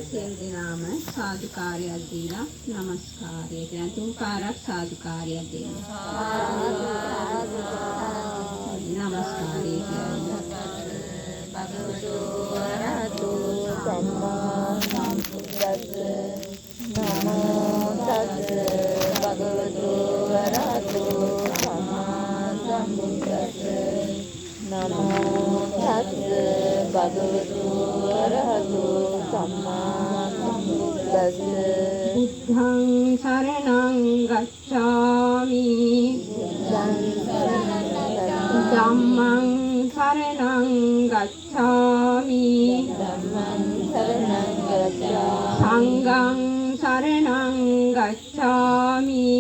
සියලුම සාදුකාරයක් දීලා নমස්කාරය කියන තුන් පාරක් සාදුකාරයක් දෙන්න. নমස්කාරය කියන්නේ භගවතු වරහතු සම්මා සම්බුද්දස්ස නමෝ තස්ස භගවතු වරහතු සම්මා සම්බුද්දස්ස නමෝ තස්ස භගවතු වරහතු සම්මා සම්බුද්දස්ස බුද්ධං සරණං ගච්ඡාමි ධම්මං සරණං ගච්ඡාමි සංඝං සරණං ගච්ඡාමි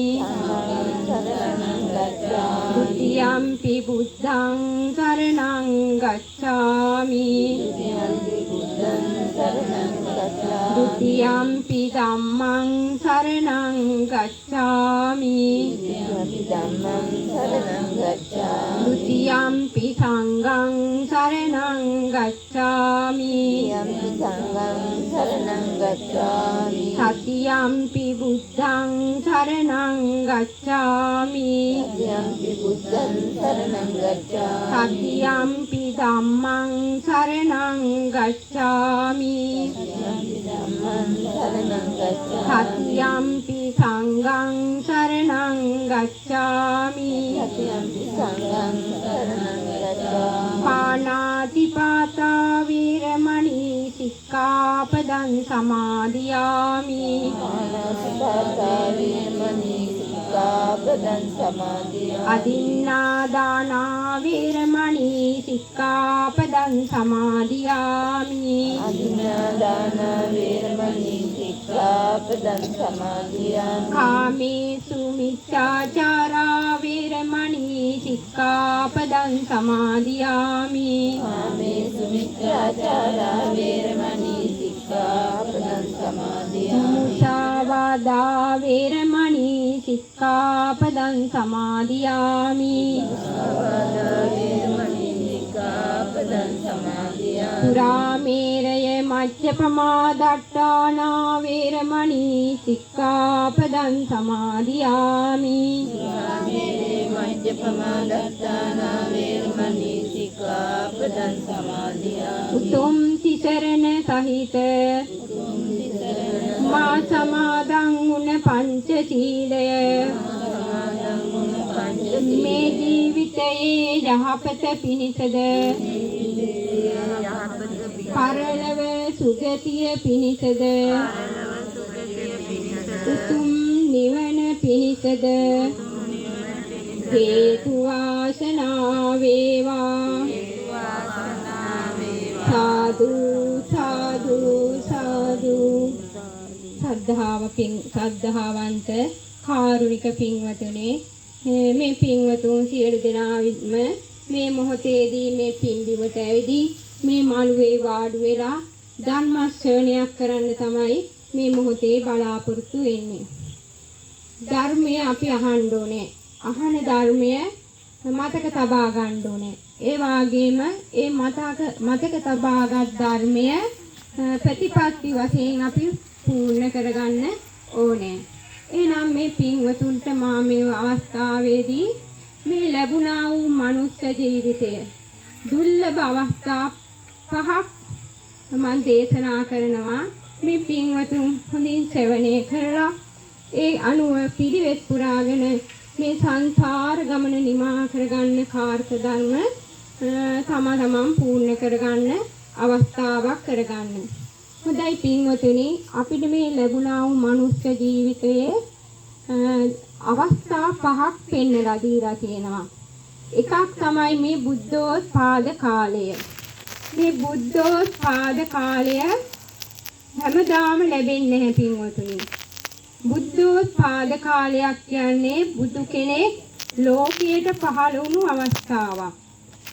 ဒုတိယံ පි බුද්ධං සරණං ගච්ඡාමි ဒုတိယံ පි ධම්මං සරණං ගච්ඡාමි ဒုတိယံ පි සංඝං සරණං ගච්ඡාමි တတိယံ පි බුද්ධං සරණං ගච්ඡාමි တတိယံ පි ධම්මං සරණං ගච්ඡාමි တတိယံ පි සංඝං සරණං ගච්ඡාමි පාණාතිපාතා වීරමණී සික්ඛාපදං සමාදියාමි អදිននាដានាវេរមណីសិក្ខាបដੰសមាទិយាមិ កាមេសុមិច្ឆាចារាវេរមណីសិក្ខាបដੰសមាទិយាមិ មុសាវាដាវេរមណីសិក្ខាបដੰសមាទិយាមិ ទុរាមេរយមជ្ជបមាដត្តានាវេរមណីសិក្ខាបដੰសមាទិយាមិ ឧទុមតិសរណសหิត මා සමාදන් වුණ පංච සීලය මේ ජීවිතයේ යහපත පිණිසද පරලොව සුගතිය පිණිසද උතුම් නිවන පිණිසද හේතු වාසනා වේවා සාදු සාදු සාදු සද්ධාවන්ත කාරුණික පින්වතුනි මේ පින්වතුන් සියලු දෙනාම මේ මොහොතේදී මේ පින්බිමට ඇවිදී මේ මළුවේ වාඩි වෙලා ධර්ම ශ්‍රවණයක් කරන්න තමයි මේ මොහොතේ බලාපොරොත්තු වෙන්නේ. ධර්මය අපි අහන්න ඕනේ. අහන ධර්මය මතක තබා ගන්න ඕනේ. ඒ වගේම ඒ මතක තබාගත් ධර්මය ප්‍රතිපත්ති වශයෙන් අපි පූර්ණ කරගන්න ඕනේ. එහෙනම් මේ පින්වතුන්ට මා මේ අවස්ථාවේදී මේ ලැබුණා වූ මනුෂ්‍ය ජීවිතය දුර්ලභ අවස්ථා 5ක් මම දේශනා කරනවා. මේ පින්වතුන් හොඳින් ශ්‍රවණය කරලා ඒ අනුව පිළිවෙත් පුරාගෙන මේ සංසාර ගමන නිමා කරගන්න කාර්ක ධර්ම තමන් පූර්ණ කරගන්න අවස්ථාවක් කරගන්න. හොඳයි පින්වතුනි, අපිට මේ ලැබුණා වූ මනුෂ්‍ය ජීවිතයේ අවස්ථා 5ක් පෙන්වලා දීලා තියෙනවා. එකක් තමයි මේ බුද්ධෝත්පාද කාලය. මේ බුද්ධෝත්පාද කාලය හැමදාම ලැබෙන්නේ නැහැ පින්වතුනි. බුද්ධෝත්පාද කාලයක් කියන්නේ බුදු කෙනෙක් ලෝකයට පහළ වුණු අවස්ථාවක්.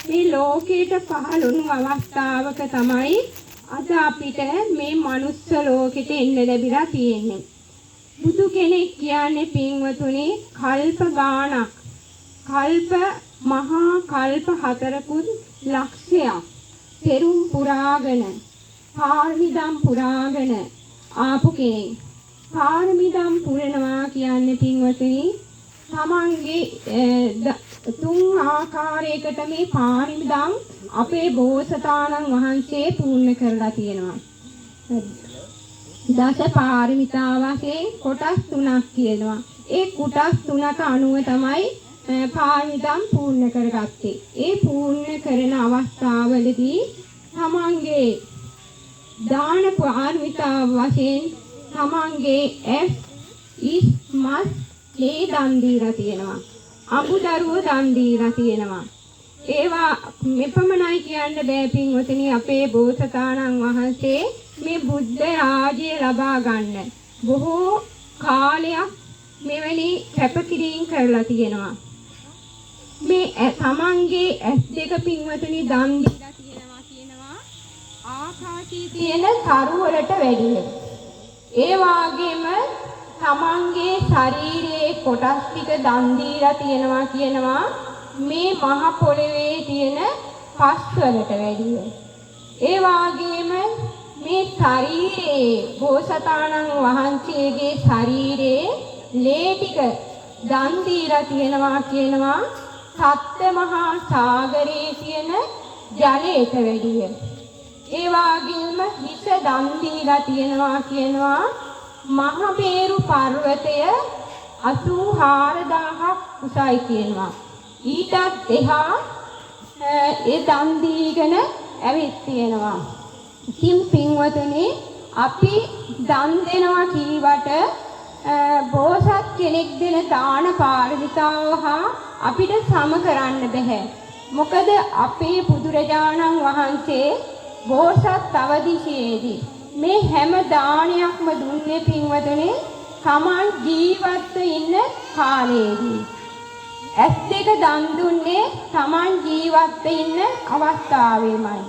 මේ ලෝකයට පහළ වුණු අවස්ථාවක තමයි අද අපිට මේ මනුස්ස ලෝකෙට එන්න ලැබිලා තියෙන්නේ. බුදු කෙනෙක් කියන්නේ පින්වතුනි කල්ප ගාණක්. කල්ප මහා කල්ප 4කුත් ලක්ෂයක්. පෙරුම් පුරාගෙන පාරමිදම් පුරාගෙන ආපු කෙනෙක්. පාරමිදම් පුරනවා කියන්නේ පින්වතුනි තමන්ගේ තුන් ආකාරයකට මේ පාරමිදම් අපේ බෝසතාණන් වහන්සේ පූර්ණ කරලා තියෙනවා. දස පාරමිතා වශයෙන් කොටස් 3ක් කියනවා. ඒ කොටස් 3ක අනුව තමයි පාරමිදම් පූර්ණ කරගත්තේ. ඒ පූර්ණ කරන අවස්ථාවලදී තමන්ගේ දාන පාරමිතා වශයෙන් තමන්ගේ ඇස් ඉස් මස් මේ දන් දීලා තියෙනවා. අඹදරුව දන් දීලා තියෙනවා. ඒවා මෙපමණයි කියන්න බෑ පින්වතුනි අපේ බෝසතාණන් වහන්සේ මේ බුද්ධ රාජ්‍ය ලබා ගන්න බොහෝ කාලයක් මෙවැනි කැපකිරීම කරලා තියෙනවා. මේ තමන්ගේ ඇස් දෙක පින්වතුනි දන් දීලා තියෙනවා කියනවා ආකාශයේ තියෙන තරු වලට වැඩිය. ඒ වගේම තමන්ගේ ශරීරයේ කොටස් ටික දන් දීලා තියෙනවා කියනවා මේ මහ පොළවේ තියෙන පස් වලට වැඩිය. ඒ වගේම මේ ශරීරයේ බෝසතාණන් වහන්සේගේ ශරීරයේ ලේ ටික දන් දීලා තියෙනවා කියනවා සත්‍ය මහා සාගරයේ තියෙන ජලයට වැඩිය. ඒ වගේම හිස දන් දීලා තියෙනවා කියනවා මහ මේරු පර්වතය 84000ක් උසයි කියනවා. ඊටත් එහා ඒ දන් දීගෙන ඇවිත් තියෙනවා. ඉතින් පින්වතුනි අපි දන් දෙනවා කීවට බෝසත් කෙනෙක් දෙන දාන පාරමිතාව හා අපිට සම කරන්න බෑ. මොකද අපේ බුදුරජාණන් වහන්සේ බෝසත් අවදිශයේදී මේ හැම දානයක්ම දුන්නේ පින්වතුනි තමන් ජීවත්ව ඉන්න කාලයේදී. ඇස් දෙක දන් දුන්නේ තමන් ජීවත්ව ඉන්න අවස්ථාවේමයි.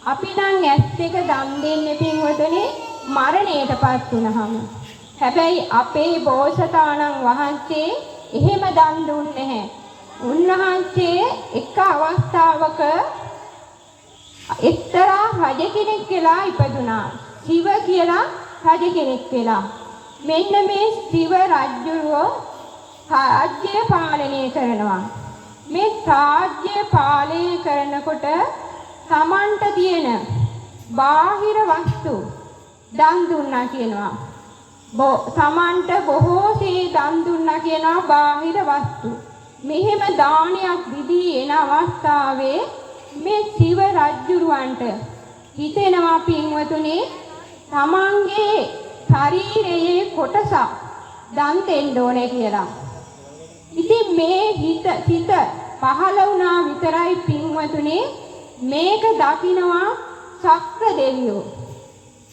අපි නම් ඇස් දෙක දන් දෙන්නේ පින්වතුනි මරණයටපත් වුණාම. හැබැයි අපේ බෝසතාණන් වහන්සේ එහෙම දන් දුන්නේ නැහැ. උන්වහන්සේ එක අවස්ථාවක එක්තරා රජ කෙනෙක් කියලා ඉපදුනා. ශිව කියලා රජ කෙනෙක් කියලා. මෙන්න මේ ශිව රජුව රාජ්‍ය පාලනය කරනවා. මේ රාජ්‍ය පාලනය කරනකොට තමන්ට තියෙන බාහිර වස්තු දන් දුන්නා කියනවා. තමන්ට බොහෝසේ දන් දුන්නා කියනවා බාහිර වස්තු. මෙහෙම දානයක් දීදී එන අවස්ථාවේ මේ ශිව රජුරවන්ට හිතෙනවා පින්වතුනි තමන්ගේ ශරීරයේ කොටසක් දන් දෙන්න ඕනේ කියලා. ඉතින් මේ හිත පහළ වුණා විතරයි පින්වතුනි මේක දකින්නවා ශක්‍ර දෙවියෝ.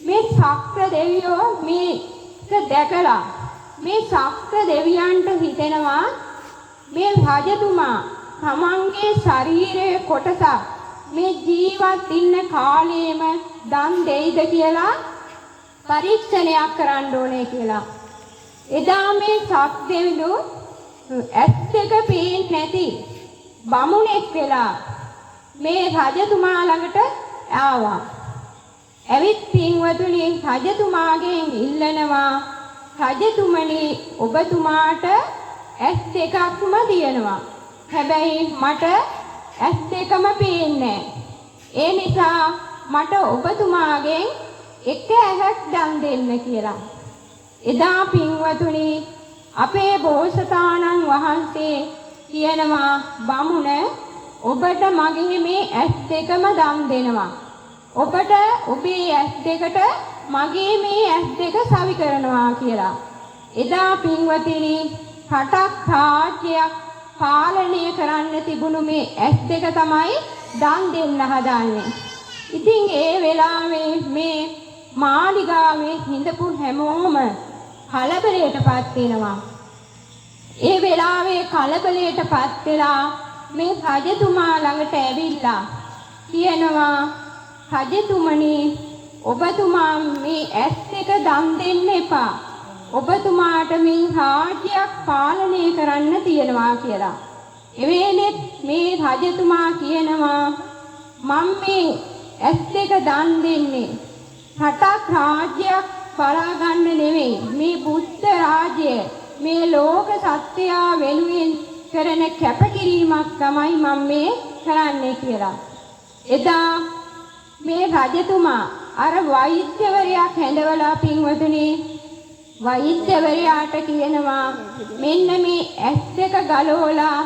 මේ ශක්‍ර දෙවියෝ මේක දැකලා මේ ශක්‍ර දෙවියන්ට හිතෙනවා මේ රජතුමා තමන්ගේ ශරීරයේ කොටසක් මේ ජීවත් ඉන්න කාලයේම දන් දෙයිද කියලා පරීක්ෂණයක් කරන්න ඕනේ කියලා. එදා මේ ශක්දෙවිඳු ඇස් දෙක පේන්නේ නැති බමුණෙක් වෙලා මේ රජතුමා ළඟට ආවා. ඇවිත් පින්වතුනි රජතුමාගෙන් ඉල්ලනවා රජතුමනි ඔබතුමාට ඇස් දෙකක්ම දිනනවා. හැබැයි මට ඇස් දෙකම පේන්නේ නැහැ. ඒ නිසා මට ඔබතුමාගෙන් එක ඇහක් දන් දෙන්න කියලා. එදා පින්වතුනි අපේ බෝසතාණන් වහන්සේ කියනවා බමුණ ඔබට මගේ මේ ඇස් දෙකම දන් දෙනවා. ඔබට ඔබේ ඇස් දෙකට මගේ මේ ඇස් දෙක සවි කරනවා කියලා. එදා පින්වතුනි රටක් රාජ්‍යයක් පාලනය කරන්න තිබුණු මේ ඇස් දෙක තමයි දන් දෙන්න හදාන්නේ. ඉතින් ඒ වෙලාවේ මේ මාලිගාවේ හිඳපු හැමෝම කලබලයටපත් වෙනවා. ඒ වෙලාවේ කලබලයටපත් වෙලා මේ රජතුමා ළඟට ඇවිල්ලා කියනවා රජතුමනි ඔබතුමා මේ ඇස් දෙක දන් දෙන්න එපා. ඔබතුමාට මේ රාජ්‍යයක් පාලනය කරන්න තියෙනවා කියලා. එවේලෙත් මේ රජතුමා කියනවා මම මේ ඇස් දෙක දන් දෙන්නේ රටක් රාජ්‍යයක් බලා ගන්න නෙවෙයි, මේ බුද්ධ රාජ්‍ය මේ ලෝක සත්‍යය වෙනුවෙන් කරන කැපකිරීමක් තමයි මම මේ කරන්නේ කියලා. එදා මේ රජතුමා අර වෛද්‍යවරයා හැඳවලා පින්වතුනි වෛද්‍යවරයාට කියනවා මෙන්න මේ ඇස් දෙක ගලවලා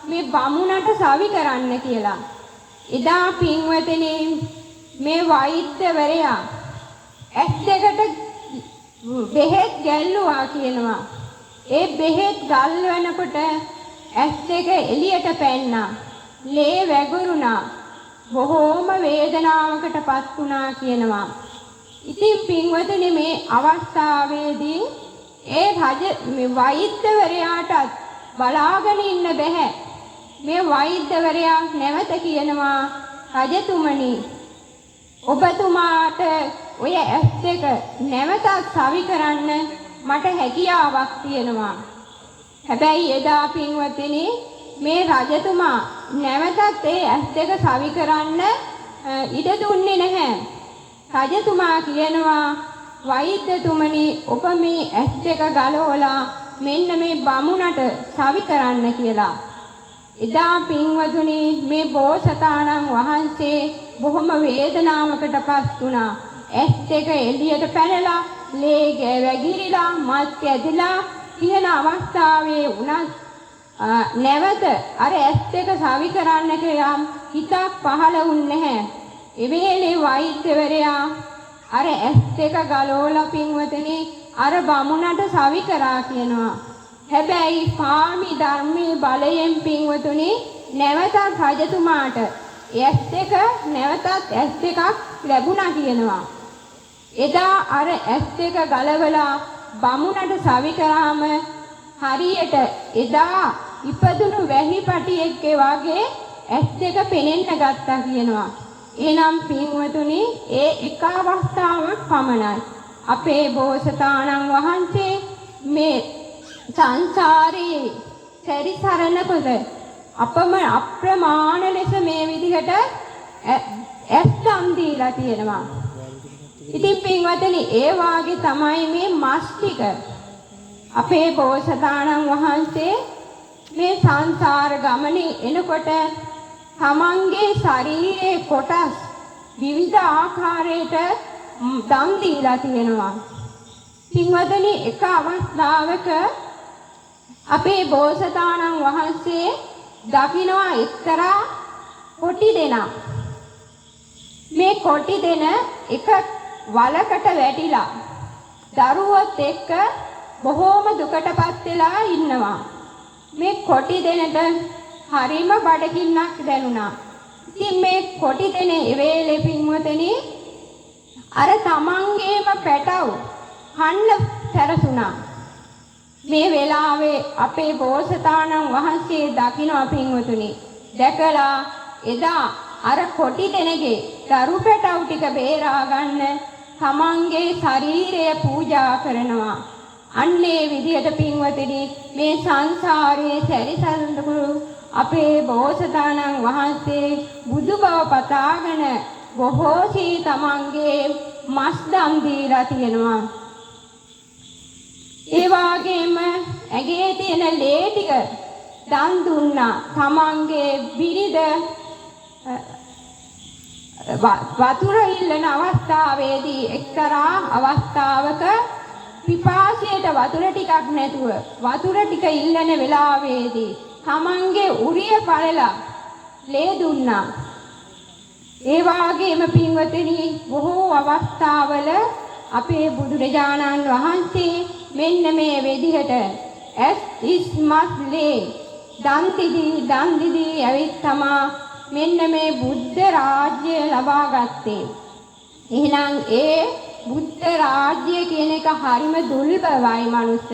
මේ බමුණට සවි කරන්න කියලා. එදා පින්වතුනි මේ වෛද්‍යවරයා ඇස් දෙකට බෙහෙත් ගැල්ලුවා කියනවා. ඒ බෙහෙත් ගල්වනකොට ඇස් දෙක එළියට පැන්නා. ලේ වැගුරුණා. බොහෝම වේදනාවකටපත් වුණා කියනවා. ඉතින් පින්වතුනි මේ අවස්ථාවේදී ඒ මේ වෛද්‍යවරයාටත් බලාගෙන ඉන්න බෑ. මේ වෛද්‍යවරයා නැවත කියනවා රජතුමනි ඔබතුමාට ඔය ඇස් දෙක නැවතත් සවි කරන්න මට හැකියාවක් තියෙනවා. හැබැයි එදා පින්වතුනි මේ රජතුමා නැවතත් ඒ ඇස් දෙක සවි කරන්න ඉඩ දුන්නේ නැහැ. රජතුමා කියනවා වෛද්‍යතුමනි ඔබ මේ ඇස් දෙක ගලවලා මෙන්න මේ බමුණට සවි කරන්න කියලා. එදා පින්වතුනි මේ බෝසතාණන් වහන්සේ බොහොම වේදනාවකටපත් වුණා. ඇස් දෙක එළියට පැනලා ලේ වැగిරිලා මත් ඇදිලා තියෙන අවස්ථාවේ උනත් නැවත අර ඇස් දෙක සවි කරන්න කියලා හිතක් පහළ වුන්නේ නැහැ. ඒ වෙලේ වෛද්‍යවරයා අර ඇස් දෙක ගලවලා පින්වතුනි අර බමුණට සවි කරා කියනවා. හැබැයි පාමි ධර්මයේ බලයෙන් පින්වතුනි නැවතත් රජතුමාට ඇස් දෙක නැවතත් ඇස් දෙකක් ලැබුණා කියනවා. එදා අර ඇස් දෙක ගලවලා බමුණට සවි කරාම හරියට එදා ඉපදුණු වැහි පටියෙක් වගේ ඇස් දෙක පෙනෙන්න ගත්තා කියනවා. එනම් පින්වතුනි ඒ එක අවස්ථාවක් පමණයි. අපේ බෝසතාණන් වහන්සේ මේ සංසාරේ සැරිසරනකොට අප්‍රමාණ ලෙස මේ විදිහට ඇස් දන් දීලා තියෙනවා. ඉතින් පින්වතුනි ඒ වාගේ තමයි මේ මස් ටික අපේ බෝසතාණන් වහන්සේ මේ සංසාර ගමනේ එනකොට තමන්ගේ ශරීරයේ කොටස් විවිධ ආකාරයට දන් දීලා තියෙනවා. පින්වතුනි එක අවස්ථාවක අපේ බෝසතාණන් වහන්සේ දකින්නවා එක්තරා කොටි දෙනා. මේ කොටි දෙන එක වලකට වැටිලා දරුවොත් එක්ක බොහෝම දුකටපත් වෙලා ඉන්නවා. මේ කොටි දෙනට හරිම බඩගින්නක් දැනුණා. ඉතින් මේ කොටි දෙන එවේලේ පින්වතුනි අර තමන්ගේම පැටව කන්න සැරසුණා. මේ වෙලාවේ අපේ බෝසතාණන් වහන්සේ දකින්න පින්වතුනි දැකලා එදා අර කොටි දෙනගේ දරු පැටව ටික බේරා ගන්න තමන්ගේ ශරීරය පූජා කරනවා. අන්නේ විදියට පින්වතුනි මේ සංසාරයේ සැරිසරනු අපේ බෝසතාණන් වහන්සේ බුදු බව පතාගෙන බොහෝසී තමන්ගේ මස් දන් දීලා තියෙනවා. ඒ වගේම ඇගේ තියෙන ලේ ටික දන් දුන්නා. තමන්ගේ බිරිඳ වතුර ඉල්ලන අවස්ථාවේදී එක්තරා අවස්ථාවක පිපාසයට වතුර ටිකක් නැතුව වතුර ටික ඉල්ලන වෙලාවේදී තමන්ගේ උරිය පළලා ලේ දුන්නා. ඒ වගේම පින්වතුනි බොහෝ අවස්ථාවල අපේ බුදුරජාණන් වහන්සේ මෙන්න මේ විදිහට ඇස් ඉස්මත් ලේ දන් දිදී ඇවිත් තමා මෙන්න මේ බුද්ධ රාජ්‍ය ලබා ගත්තේ. එහෙනම් ඒ බුද්ධ රාජ්‍ය කියන එක හරිම දුර්ලභයි මනුස්ස